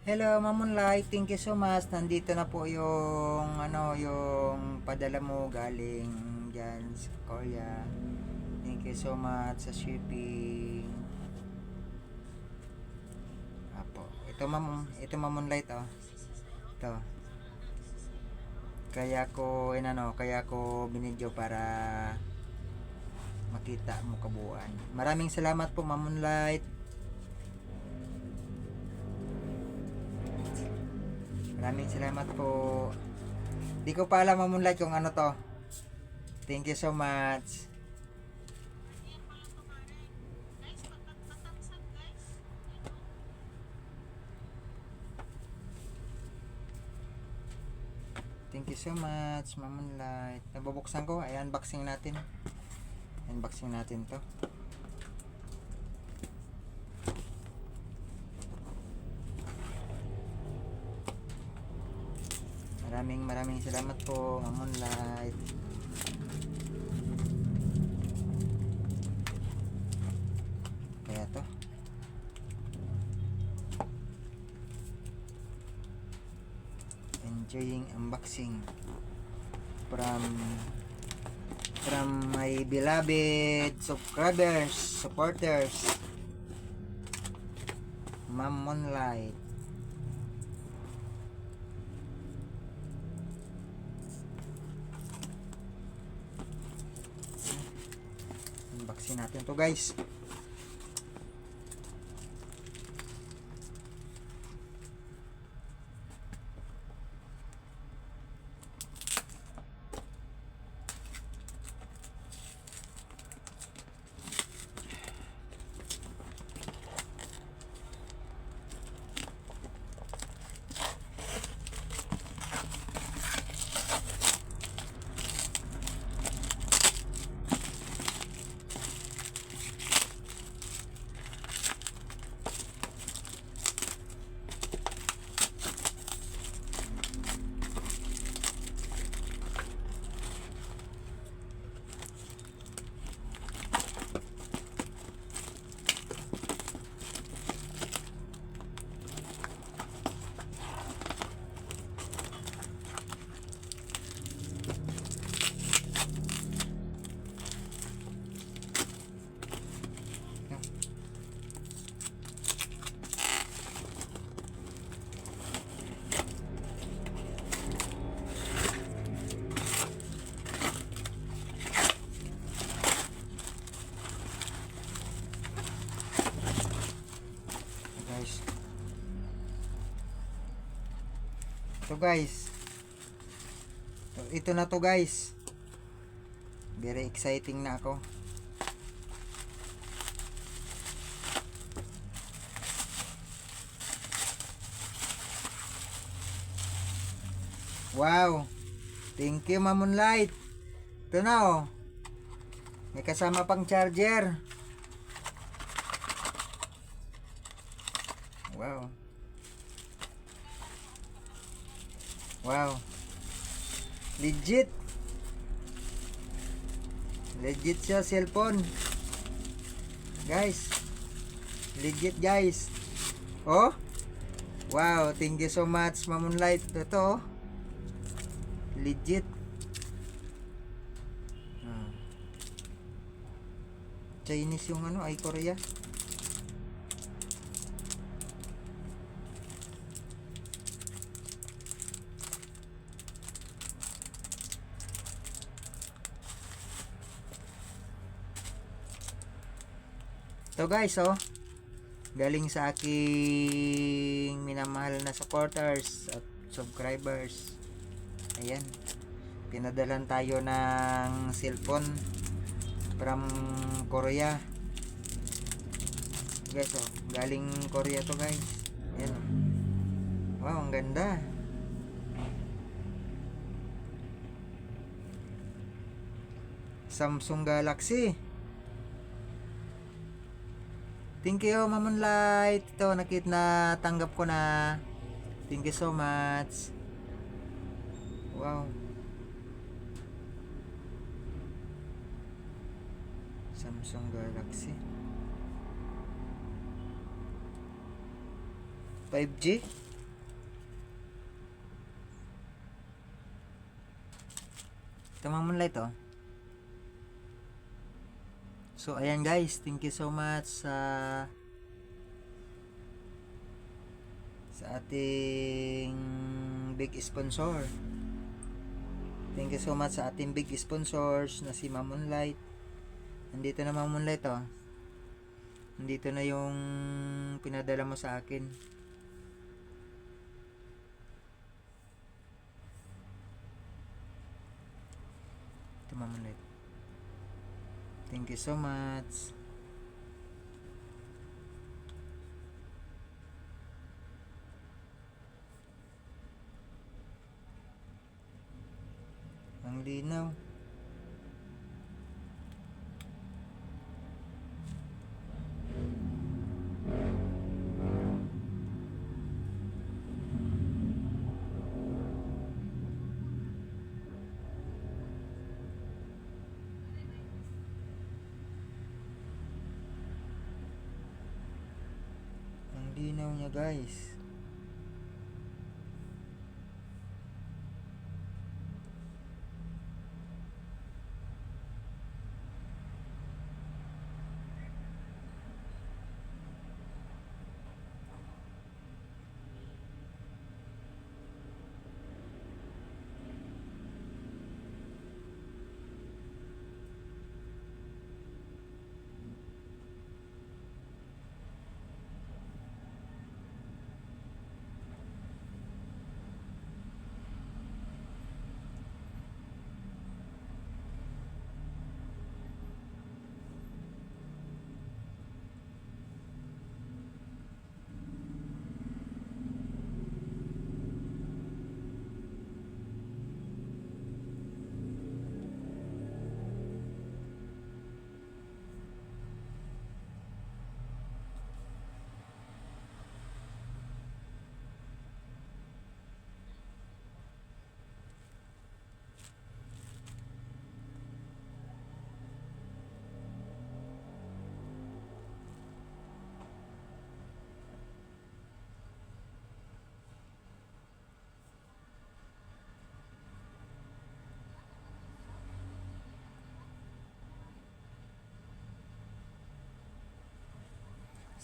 Hello, Mamonlight. Thank you so much. Nandito na po yung yung padala mo galing diyan sa Korea. Thank you so much sa shipping. Apo. Ito Mamonlight oh. Ito. Kaya ko binidyo para makita mo kabuuan. Maraming salamat po, Mamonlight. Maraming salamat po. Di ko pa alam, Mamonlight, kung ano to. Thank you so much. Thank you so much, Mamonlight. Nabubuksan ko. Ay, unboxing natin. Unboxing natin to. Maraming salamat po, Mamonlight. Kaya to. Enjoying unboxing from my beloved subscribers, supporters, Mamonlight. Unboxing natin to, guys. Guys, ito guys, ito na to guys. Very exciting na ako. Wow, thank you, Mamonlight. Ito na oh, may kasama pang charger. Wow. Wow. Legit. Legit siya cellphone. Guys. Legit, guys. Oh. Wow, thank you so much, Mamonlight. Ito. Legit. Chinese yung ay Korea. Ito guys, oh. Galing sa aking minamahal na supporters at subscribers. Ayan. Pinadalan tayo ng cellphone from Korea. Guys, oh. Galing Korea to, guys. Ayan, oh. Wow, ang ganda. Samsung Galaxy. Thank you, Mamonlight. Ito, tanggap ko na. Thank you so much. Wow. Samsung Galaxy 5G. Ito mga moonlight oh. So ayan guys, thank you so much sa ating big sponsor. Thank you so much sa ating big sponsors na si Ma'am Moonlight. Nandito na Ma'am Moonlight oh. Nandito na yung pinadala mo sa akin. Ito Ma'am Moonlight. Thank you so much. Ang linaw. Ang linaw niya guys.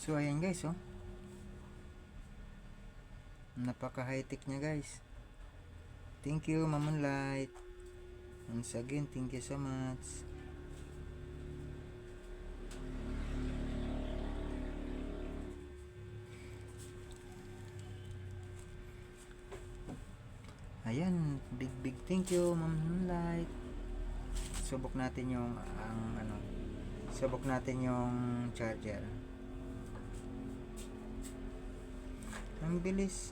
So ayan guys oh. Napaka high tech niya guys. Thank you Ma'am Moonlight. Once again, thank you so much. Ayan, big thank you Ma'am Moonlight. Subok natin yung subok natin yung charger. Ang bilis.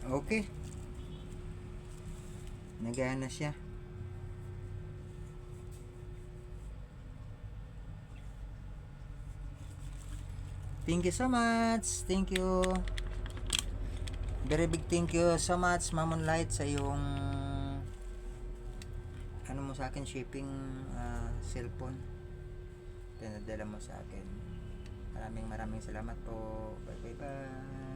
Okay. Nagana siya. Thank you so much. Thank you. Very big thank you so much Ma'am Moonlight sa yung ano mo sa akin, shipping cellphone. Pinadala mo sa akin. Maraming salamat po. Bye.